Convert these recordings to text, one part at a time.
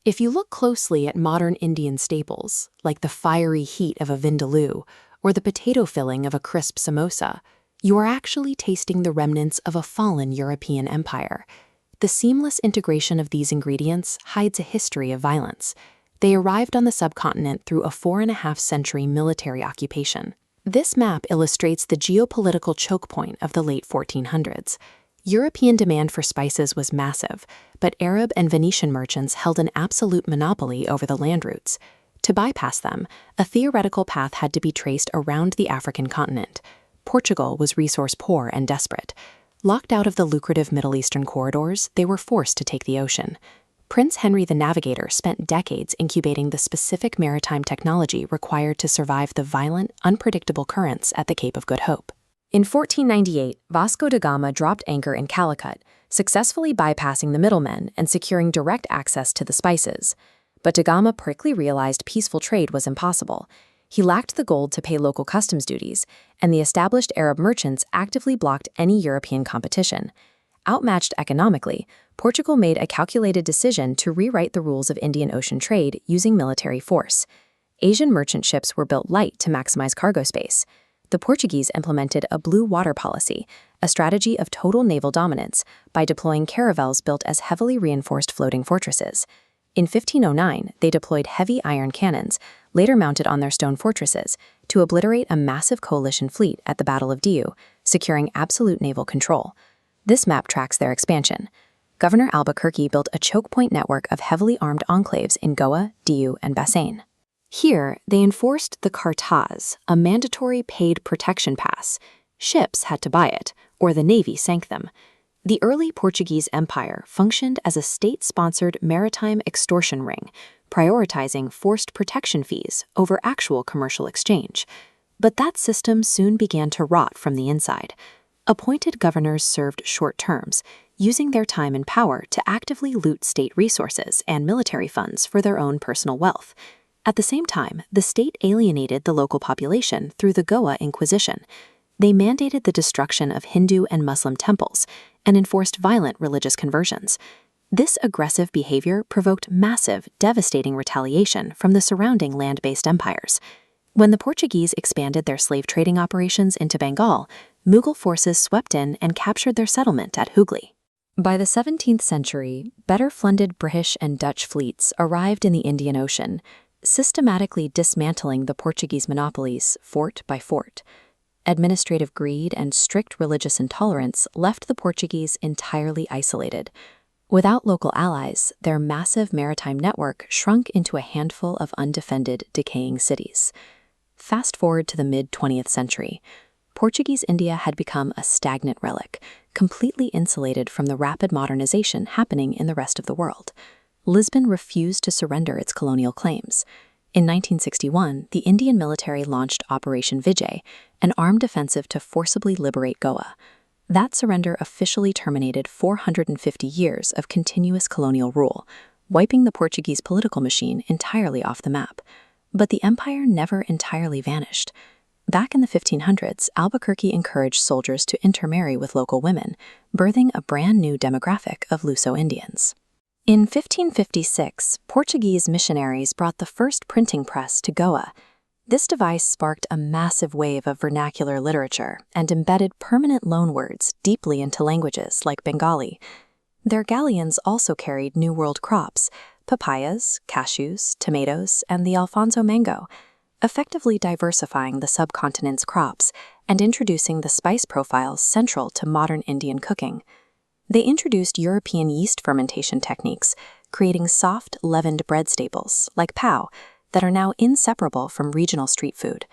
If you look closely at modern Indian staples, like the fiery heat of a vindaloo or the potato filling of a crisp samosa, you are actually tasting the remnants of a fallen European empire. The seamless integration of these ingredients hides a history of violence. They arrived on the subcontinent through a 4.5-century military occupation. This map illustrates the geopolitical choke point of the late 1400s. European demand for spices was massive, but Arab and Venetian merchants held an absolute monopoly over the land routes. To bypass them, a theoretical path had to be traced around the African continent. Portugal was resource poor and desperate. Locked out of the lucrative Middle Eastern corridors, they were forced to take the ocean. Prince Henry the Navigator spent decades incubating the specific maritime technology required to survive the violent, unpredictable currents at the Cape of Good Hope. In 1498, Vasco da Gama dropped anchor in Calicut, successfully bypassing the middlemen and securing direct access to the spices. But da Gama quickly realized peaceful trade was impossible. He lacked the gold to pay local customs duties, and the established Arab merchants actively blocked any European competition. Outmatched economically, Portugal made a calculated decision to rewrite the rules of Indian Ocean trade using military force. Asian merchant ships were built light to maximize cargo space. The Portuguese implemented a blue water policy, a strategy of total naval dominance, by deploying caravels built as heavily reinforced floating fortresses. In 1509, they deployed heavy iron cannons, later mounted on their stone fortresses, to obliterate a massive coalition fleet at the Battle of Diu, securing absolute naval control. This map tracks their expansion. Governor Albuquerque built a choke point network of heavily armed enclaves in Goa, Diu, and Bassein. Here, they enforced the cartaz, a mandatory paid protection pass. Ships had to buy it, or the Navy sank them. The early Portuguese Empire functioned as a state-sponsored maritime extortion ring, prioritizing forced protection fees over actual commercial exchange. But that system soon began to rot from the inside. Appointed governors served short terms, using their time and power to actively loot state resources and military funds for their own personal wealth. At the same time, the state alienated the local population through the Goa Inquisition. They mandated the destruction of Hindu and Muslim temples and enforced violent religious conversions. This aggressive behavior provoked massive, devastating retaliation from the surrounding land-based empires. When the Portuguese expanded their slave trading operations into Bengal, Mughal forces swept in and captured their settlement at Hooghly. By the 17th century, better-funded British and Dutch fleets arrived in the Indian Ocean, systematically dismantling the Portuguese monopolies fort by fort. Administrative greed and strict religious intolerance left the Portuguese entirely isolated. Without local allies, their massive maritime network shrunk into a handful of undefended, decaying cities. Fast forward to the mid-20th century. Portuguese India had become a stagnant relic, completely insulated from the rapid modernization happening in the rest of the world. Lisbon refused to surrender its colonial claims. In 1961, the Indian military launched Operation Vijay, an armed offensive to forcibly liberate Goa. That surrender officially terminated 450 years of continuous colonial rule, wiping the Portuguese political machine entirely off the map. But the empire never entirely vanished. Back in the 1500s, Albuquerque encouraged soldiers to intermarry with local women, birthing a brand new demographic of Luso-Indians. In 1556, Portuguese missionaries brought the first printing press to Goa. This device sparked a massive wave of vernacular literature and embedded permanent loanwords deeply into languages like Bengali. Their galleons also carried New World crops, papayas, cashews, tomatoes, and the Alfonso mango, effectively diversifying the subcontinent's crops and introducing the spice profiles central to modern Indian cooking. They introduced European yeast fermentation techniques, creating soft, leavened bread staples, like pão, that are now inseparable from regional street food.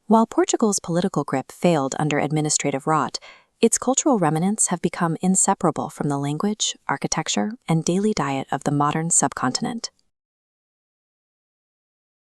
While Portugal's political grip failed under administrative rot, its cultural remnants have become inseparable from the language, architecture, and daily diet of the modern subcontinent.